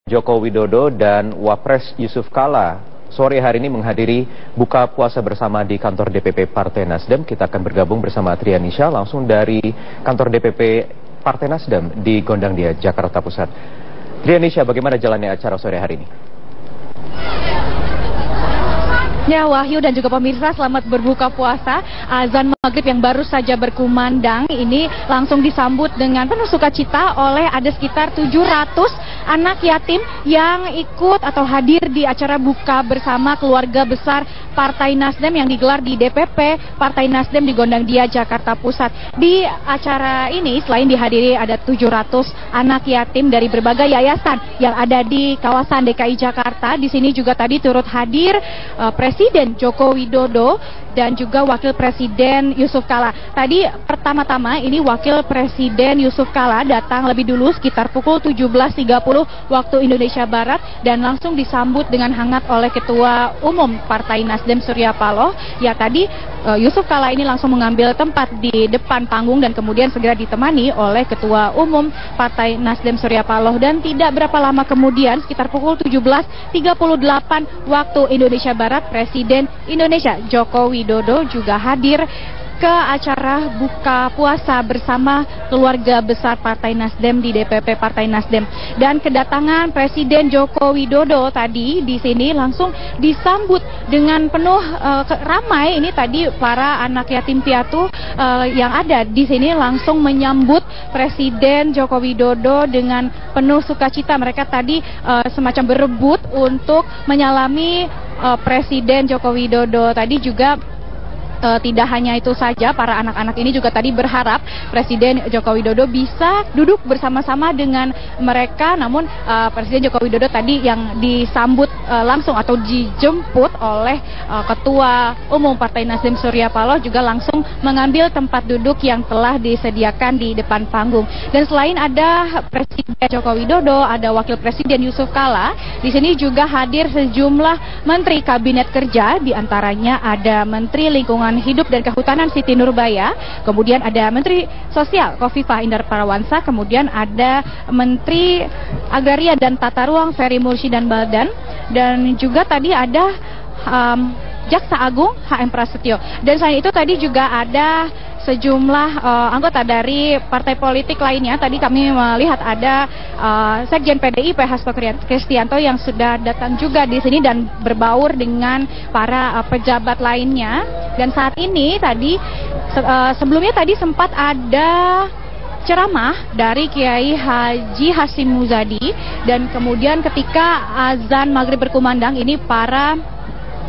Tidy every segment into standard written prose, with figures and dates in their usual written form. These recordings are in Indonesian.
Joko Widodo dan Wapres Yusuf Kala sore hari ini menghadiri buka puasa bersama di kantor DPP Partai Nasdem. Kita akan bergabung bersama Trianisha langsung dari kantor DPP Partai Nasdem di Gondangdia, Jakarta Pusat. Trianisha, bagaimana jalannya acara sore hari ini? Ya, Wahyu dan juga pemirsa, selamat berbuka puasa. Azan maghrib yang baru saja berkumandang ini langsung disambut dengan penuh sukacita oleh ada sekitar 700 anak yatim yang ikut atau hadir di acara buka bersama keluarga besar Partai Nasdem yang digelar di DPP Partai Nasdem di Gondangdia, Jakarta Pusat. Di acara ini selain dihadiri ada 700 anak yatim dari berbagai yayasan yang ada di kawasan DKI Jakarta. Di sini juga tadi turut hadir Presiden Joko Widodo dan juga Wakil Presiden Yusuf Kala. Tadi pertama-tama ini Wakil Presiden Yusuf Kala datang lebih dulu sekitar pukul 17.30 waktu Indonesia Barat dan langsung disambut dengan hangat oleh Ketua Umum Partai Nasdem Surya Paloh. Ya, tadi Yusuf Kala ini langsung mengambil tempat di depan panggung dan kemudian segera ditemani oleh Ketua Umum Partai Nasdem Surya Paloh. Dan tidak berapa lama kemudian sekitar pukul 17.38 waktu Indonesia Barat, Presiden Indonesia Joko Widodo juga hadir ke acara buka puasa bersama keluarga besar Partai Nasdem di DPP Partai Nasdem. Dan kedatangan Presiden Joko Widodo tadi di sini langsung disambut dengan penuh ramai. Ini tadi para anak yatim piatu yang ada di sini langsung menyambut Presiden Joko Widodo dengan penuh sukacita. Mereka tadi semacam berebut untuk menyalami Presiden Joko Widodo. Tadi juga tidak hanya itu saja, para anak-anak ini juga tadi berharap Presiden Joko Widodo bisa duduk bersama-sama dengan mereka. Namun Presiden Joko Widodo tadi yang disambut langsung atau dijemput oleh Ketua Umum Partai Nasdem Surya Paloh juga langsung mengambil tempat duduk yang telah disediakan di depan panggung. Dan selain ada Presiden Joko Widodo, ada Wakil Presiden Yusuf Kala, di sini juga hadir sejumlah Menteri Kabinet Kerja, diantaranya ada Menteri Lingkungan Hidup dan Kehutanan Siti Nurbaya, kemudian ada Menteri Sosial Khofifah Indar Parawansa, kemudian ada Menteri Agraria dan Tata Ruang Ferry Mursyid Baldan, dan juga tadi ada Jaksa Agung HM Prasetyo. Dan selain itu tadi juga ada sejumlah anggota dari partai politik lainnya. Tadi kami melihat ada Sekjen PDIP Hasto Kristianto yang sudah datang juga di sini dan berbaur dengan para pejabat lainnya. Dan saat ini tadi sebelumnya tadi sempat ada ceramah dari Kiai Haji Hashim Muzadi, dan kemudian ketika azan maghrib berkumandang ini para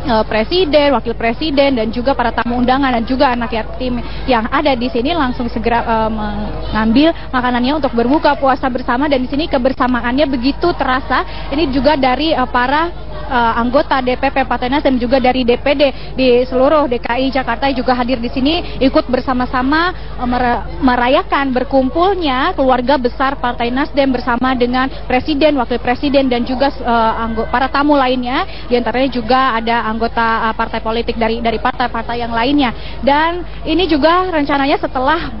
Presiden, Wakil Presiden, dan juga para tamu undangan dan juga anak yatim yang ada di sini langsung segera mengambil makanannya untuk berbuka puasa bersama. Dan di sini kebersamaannya begitu terasa. Ini juga dari para anggota DPP Partai Nasdem, juga dari DPD di seluruh DKI Jakarta juga hadir di sini ikut bersama-sama merayakan berkumpulnya keluarga besar Partai Nasdem bersama dengan Presiden, Wakil Presiden, dan juga para tamu lainnya. Di antaranya juga ada anggota partai politik dari partai-partai yang lainnya. Dan ini juga rencananya setelah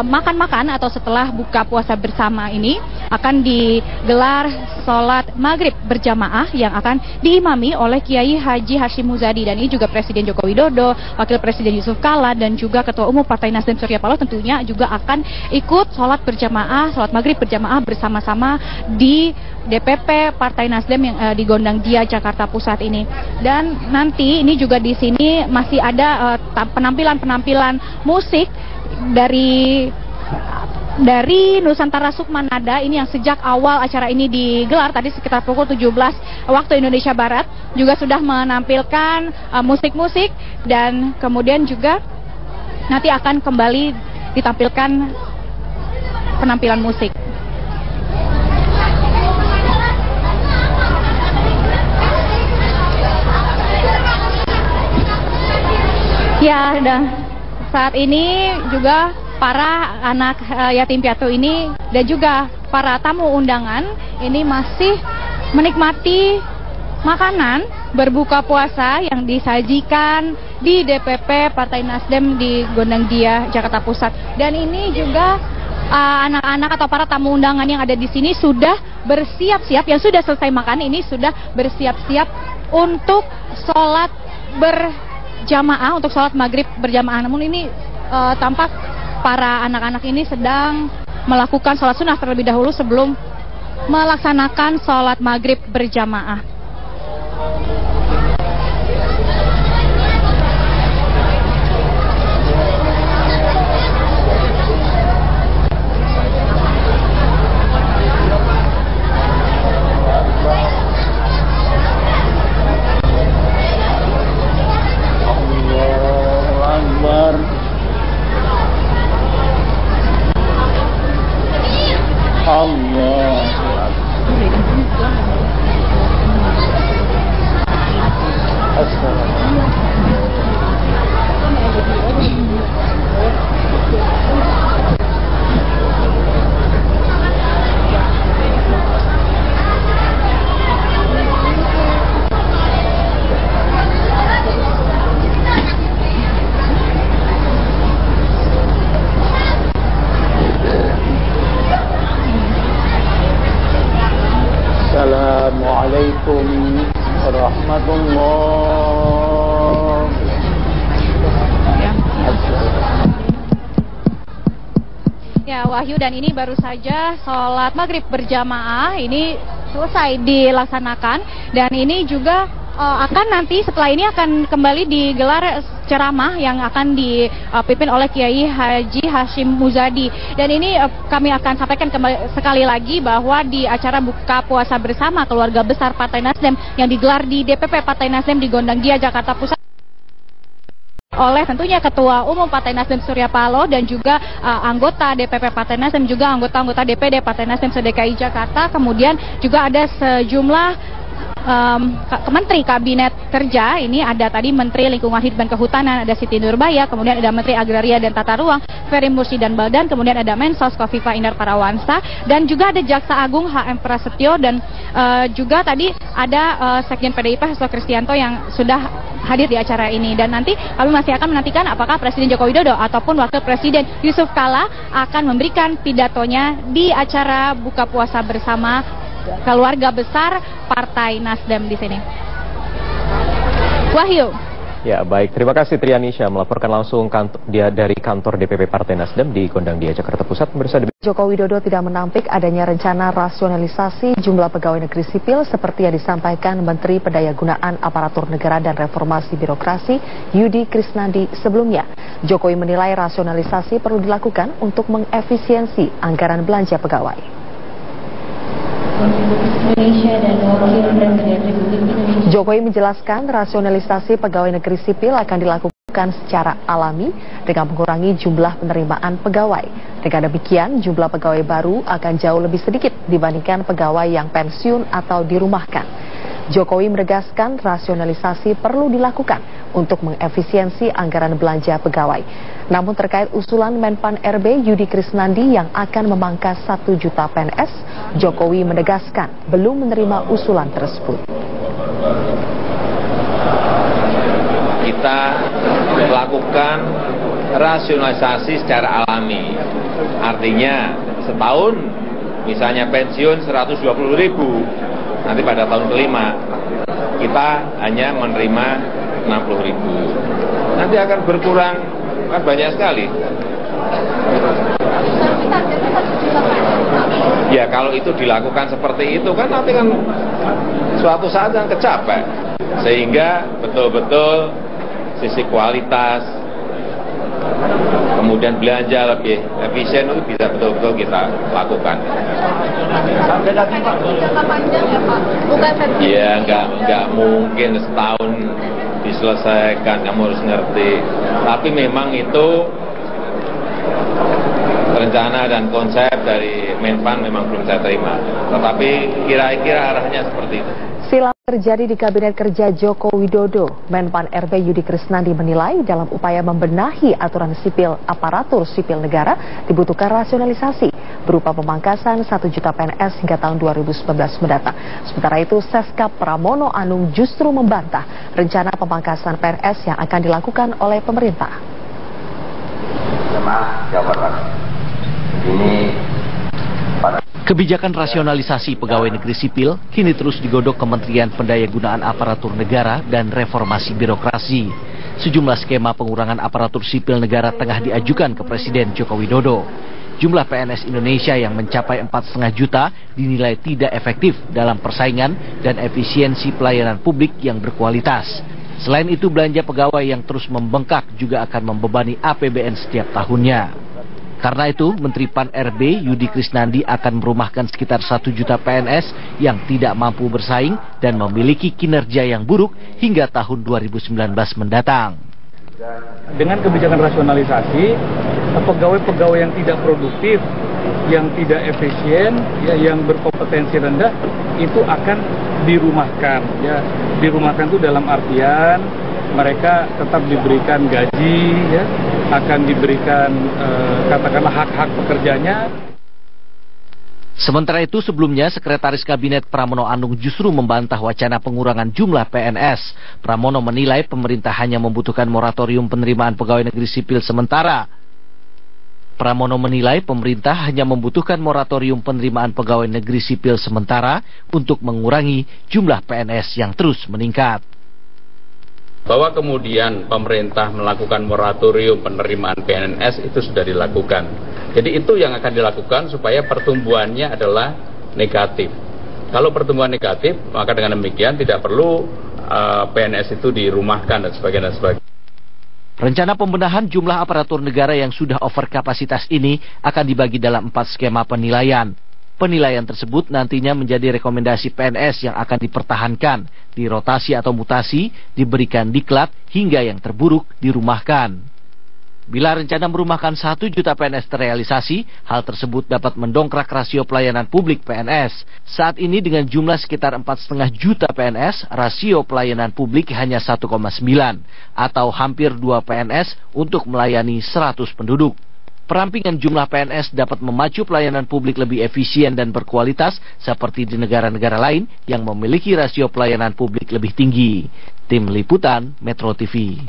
makan-makan atau setelah buka puasa bersama ini akan digelar sholat maghrib berjamaah yang akan diimami oleh Kiai Haji Hashim Muzadi. Dan ini juga Presiden Joko Widodo, Wakil Presiden Yusuf Kala, dan juga Ketua Umum Partai Nasdem Surya Paloh tentunya juga akan ikut sholat berjamaah, sholat maghrib berjamaah bersama-sama di DPP Partai Nasdem yang di Gondangdia, Jakarta Pusat ini. Dan nanti ini juga di sini masih ada penampilan-penampilan musik dari Nusantara Sukmanada ini yang sejak awal acara ini digelar tadi sekitar pukul 17 waktu Indonesia Barat juga sudah menampilkan musik-musik, dan kemudian juga nanti akan kembali ditampilkan penampilan musik. Ya, dan saat ini juga para anak yatim piatu ini dan juga para tamu undangan ini masih menikmati makanan berbuka puasa yang disajikan di DPP Partai Nasdem di Gondangdia, Jakarta Pusat. Dan ini juga anak-anak atau para tamu undangan yang ada di sini sudah bersiap-siap, yang sudah selesai makan ini sudah bersiap-siap untuk sholat berjamaah, untuk sholat maghrib berjamaah. Namun ini tampak para anak-anak ini sedang melakukan sholat sunnah terlebih dahulu sebelum melaksanakan sholat maghrib berjamaah. Assalamualaikum warahmatullahi wabarakatuh. Ya Wahyu, dan ini baru saja sholat maghrib berjamaah ini selesai dilaksanakan, dan ini juga akan nanti setelah ini akan kembali digelar ceramah yang akan dipimpin oleh Kiai Haji Hashim Muzadi. Dan ini kami akan sampaikan sekali lagi bahwa di acara buka puasa bersama keluarga besar Partai Nasdem yang digelar di DPP Partai Nasdem di Gondang Dia, Jakarta Pusat, oleh tentunya Ketua Umum Partai Nasdem Surya Paloh dan juga anggota DPP Partai Nasdem, juga anggota-anggota DPD Partai Nasdem se-DKI Jakarta. Kemudian juga ada sejumlah Menteri Kabinet Kerja. Ini ada tadi Menteri Lingkungan Hidup dan Kehutanan, ada Siti Nurbaya, kemudian ada Menteri Agraria dan Tata Ruang Ferry Mursi dan Baldan, kemudian ada Mensos Kofifa Indar Parawansa, dan juga ada Jaksa Agung HM Prasetyo, dan juga tadi ada Sekjen PDIP Hasto Kristianto yang sudah hadir di acara ini. Dan nanti kami masih akan menantikan apakah Presiden Joko Widodo ataupun Wakil Presiden Yusuf Kala akan memberikan pidatonya di acara buka puasa bersama keluarga besar Partai Nasdem di sini. Wahyu. Ya baik, terima kasih Trianisha melaporkan langsung dari kantor DPP Partai Nasdem di Gondang Dia, Jakarta Pusat. Joko Widodo tidak menampik adanya rencana rasionalisasi jumlah pegawai negeri sipil seperti yang disampaikan Menteri Pendayagunaan Aparatur Negara dan Reformasi Birokrasi Yudi Krisnandi sebelumnya. Jokowi menilai rasionalisasi perlu dilakukan untuk mengefisiensi anggaran belanja pegawai. Jokowi menjelaskan rasionalisasi pegawai negeri sipil akan dilakukan secara alami dengan mengurangi jumlah penerimaan pegawai. Dengan demikian, jumlah pegawai baru akan jauh lebih sedikit dibandingkan pegawai yang pensiun atau dirumahkan. Jokowi menegaskan rasionalisasi perlu dilakukan untuk mengefisiensi anggaran belanja pegawai. Namun terkait usulan Menpan RB Yudi Krisnandi yang akan memangkas 1 juta PNS, Jokowi menegaskan belum menerima usulan tersebut. Kita melakukan rasionalisasi secara alami. Artinya setahun misalnya pensiun 120.000. Nanti pada tahun kelima kita hanya menerima 60.000. Nanti akan berkurang kan banyak sekali. Ya kalau itu dilakukan seperti itu kan nanti kan suatu saat yang kecapek. Sehingga betul-betul sisi kualitas, kemudian belanja lebih efisien itu bisa betul-betul kita lakukan. Jangka panjang ya Pak? Bukan ya nggak mungkin setahun diselesaikan, kamu harus ngerti. Tapi memang itu rencana dan konsep dari Menpan memang belum saya terima. Tetapi kira-kira arahnya seperti itu. Silang terjadi di Kabinet Kerja Joko Widodo. Menpan RB Yudi Krisnandi menilai dalam upaya membenahi aturan sipil aparatur sipil negara dibutuhkan rasionalisasi berupa pemangkasan 1 juta PNS hingga tahun 2019 mendatang. Sementara itu Seskap Pramono Anung justru membantah rencana pemangkasan PNS yang akan dilakukan oleh pemerintah. Jemaah Jawa Barat, ini pada Kebijakan rasionalisasi pegawai negeri sipil kini terus digodok Kementerian Pendayagunaan Aparatur Negara dan Reformasi Birokrasi. Sejumlah skema pengurangan aparatur sipil negara tengah diajukan ke Presiden Joko Widodo. Jumlah PNS Indonesia yang mencapai 4,5 juta dinilai tidak efektif dalam persaingan dan efisiensi pelayanan publik yang berkualitas. Selain itu, belanja pegawai yang terus membengkak juga akan membebani APBN setiap tahunnya. Karena itu, Menteri Pan-RB Yudi Krisnandi akan merumahkan sekitar 1 juta PNS yang tidak mampu bersaing dan memiliki kinerja yang buruk hingga tahun 2019 mendatang. Dengan kebijakan rasionalisasi, pegawai-pegawai yang tidak produktif, yang tidak efisien, ya, yang berkompetensi rendah, itu akan dirumahkan. Ya. Dirumahkan itu dalam artian mereka tetap diberikan gaji, ya, akan diberikan katakanlah hak-hak pekerjanya. Sementara itu sebelumnya Sekretaris Kabinet Pramono Anung justru membantah wacana pengurangan jumlah PNS. Pramono menilai pemerintah hanya membutuhkan moratorium penerimaan pegawai negeri sipil sementara. Pramono menilai pemerintah hanya membutuhkan moratorium penerimaan pegawai negeri sipil sementara untuk mengurangi jumlah PNS yang terus meningkat. Bahwa kemudian pemerintah melakukan moratorium penerimaan PNS itu sudah dilakukan. Jadi itu yang akan dilakukan supaya pertumbuhannya adalah negatif. Kalau pertumbuhan negatif, maka dengan demikian tidak perlu PNS itu dirumahkan dan sebagainya. Rencana pembenahan jumlah aparatur negara yang sudah over kapasitas ini akan dibagi dalam 4 skema penilaian. Penilaian tersebut nantinya menjadi rekomendasi PNS yang akan dipertahankan, dirotasi atau mutasi, diberikan diklat, hingga yang terburuk dirumahkan. Bila rencana merumahkan 1 juta PNS terrealisasi, hal tersebut dapat mendongkrak rasio pelayanan publik PNS. Saat ini dengan jumlah sekitar 4,5 juta PNS, rasio pelayanan publik hanya 1,9, atau hampir 2 PNS untuk melayani 100 penduduk. Perampingan jumlah PNS dapat memacu pelayanan publik lebih efisien dan berkualitas seperti di negara-negara lain yang memiliki rasio pelayanan publik lebih tinggi. Tim Liputan Metro TV.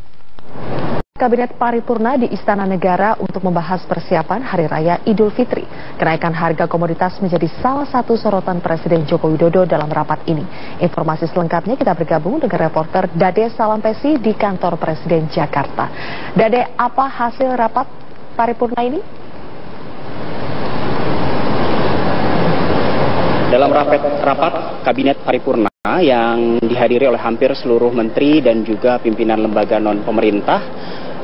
Kabinet paripurna di Istana Negara untuk membahas persiapan Hari Raya Idul Fitri. Kenaikan harga komoditas menjadi salah satu sorotan Presiden Joko Widodo dalam rapat ini. Informasi selengkapnya kita bergabung dengan reporter Dade Salampesi di kantor Presiden Jakarta. Dade, apa hasil rapat paripurna ini? Dalam rapat Kabinet Paripurna yang dihadiri oleh hampir seluruh menteri dan juga pimpinan lembaga non-pemerintah,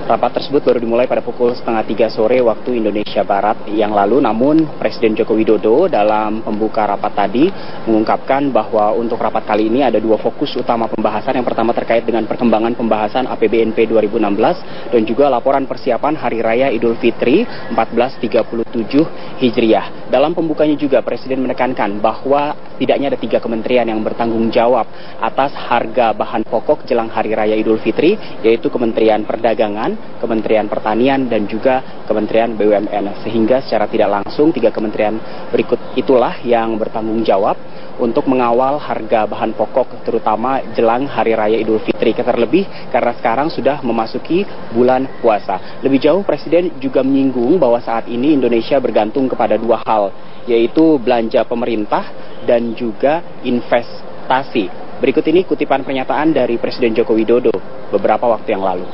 rapat tersebut baru dimulai pada pukul 2:30 sore waktu Indonesia Barat yang lalu. Namun Presiden Joko Widodo dalam pembuka rapat tadi mengungkapkan bahwa untuk rapat kali ini ada 2 fokus utama pembahasan. Yang pertama terkait dengan perkembangan pembahasan APBNP 2016 dan juga laporan persiapan Hari Raya Idul Fitri 1437 Hijriah. Dalam pembukanya juga Presiden menekankan bahwa tidaknya ada 3 kementerian yang bertanggung jawab atas harga bahan pokok jelang Hari Raya Idul Fitri, yaitu Kementerian Perdagangan, Kementerian Pertanian, dan juga Kementerian BUMN. Sehingga secara tidak langsung 3 kementerian berikut itulah yang bertanggung jawab untuk mengawal harga bahan pokok terutama jelang Hari Raya Idul Fitri. Terlebih karena sekarang sudah memasuki bulan puasa. Lebih jauh Presiden juga menyinggung bahwa saat ini Indonesia bergantung kepada 2 hal, yaitu belanja pemerintah dan juga investasi. Berikut ini kutipan pernyataan dari Presiden Joko Widodo beberapa waktu yang lalu.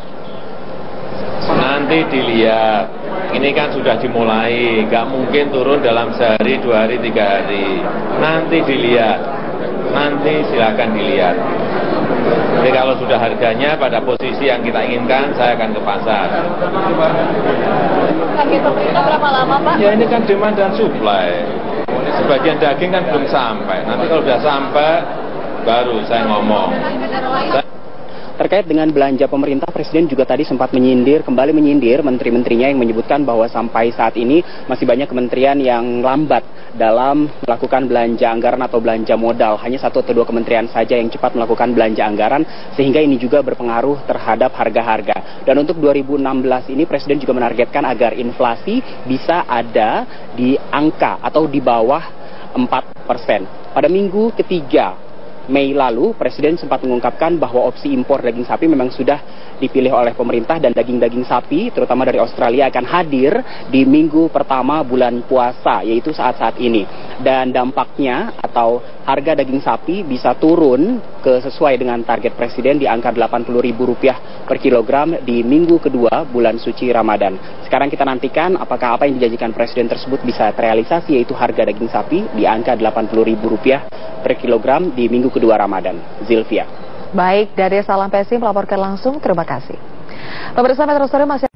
Nanti dilihat, ini kan sudah dimulai, nggak mungkin turun dalam sehari, 2 hari, 3 hari. Nanti dilihat, nanti silakan dilihat. Jadi kalau sudah harganya pada posisi yang kita inginkan, saya akan ke pasar. Target pemerintah berapa lama, Pak? Ya ini kan demand dan supply. Sebagian daging kan belum sampai. Nanti kalau sudah sampai, baru saya ngomong. Terkait dengan belanja pemerintah, Presiden juga tadi sempat kembali menyindir menteri-menterinya yang menyebutkan bahwa sampai saat ini masih banyak kementerian yang lambat dalam melakukan belanja anggaran atau belanja modal. Hanya 1 atau 2 kementerian saja yang cepat melakukan belanja anggaran, sehingga ini juga berpengaruh terhadap harga-harga. Dan untuk 2016 ini Presiden juga menargetkan agar inflasi bisa ada di angka atau di bawah 4%. Pada minggu ketiga Mei lalu, Presiden sempat mengungkapkan bahwa opsi impor daging sapi memang sudah dipilih oleh pemerintah dan daging-daging sapi, terutama dari Australia, akan hadir di minggu pertama bulan puasa, yaitu saat-saat ini. Dan dampaknya atau harga daging sapi bisa turun sesuai dengan target Presiden di angka Rp80.000 per kilogram di minggu kedua bulan suci Ramadan. Sekarang kita nantikan apakah apa yang dijanjikan Presiden tersebut bisa terrealisasi, yaitu harga daging sapi di angka Rp80.000 per kilogram di minggu kedua Ramadan. Zilvia. Baik, dari Salam Pesi melaporkan langsung, terima kasih. Pemirsa Metro Story masih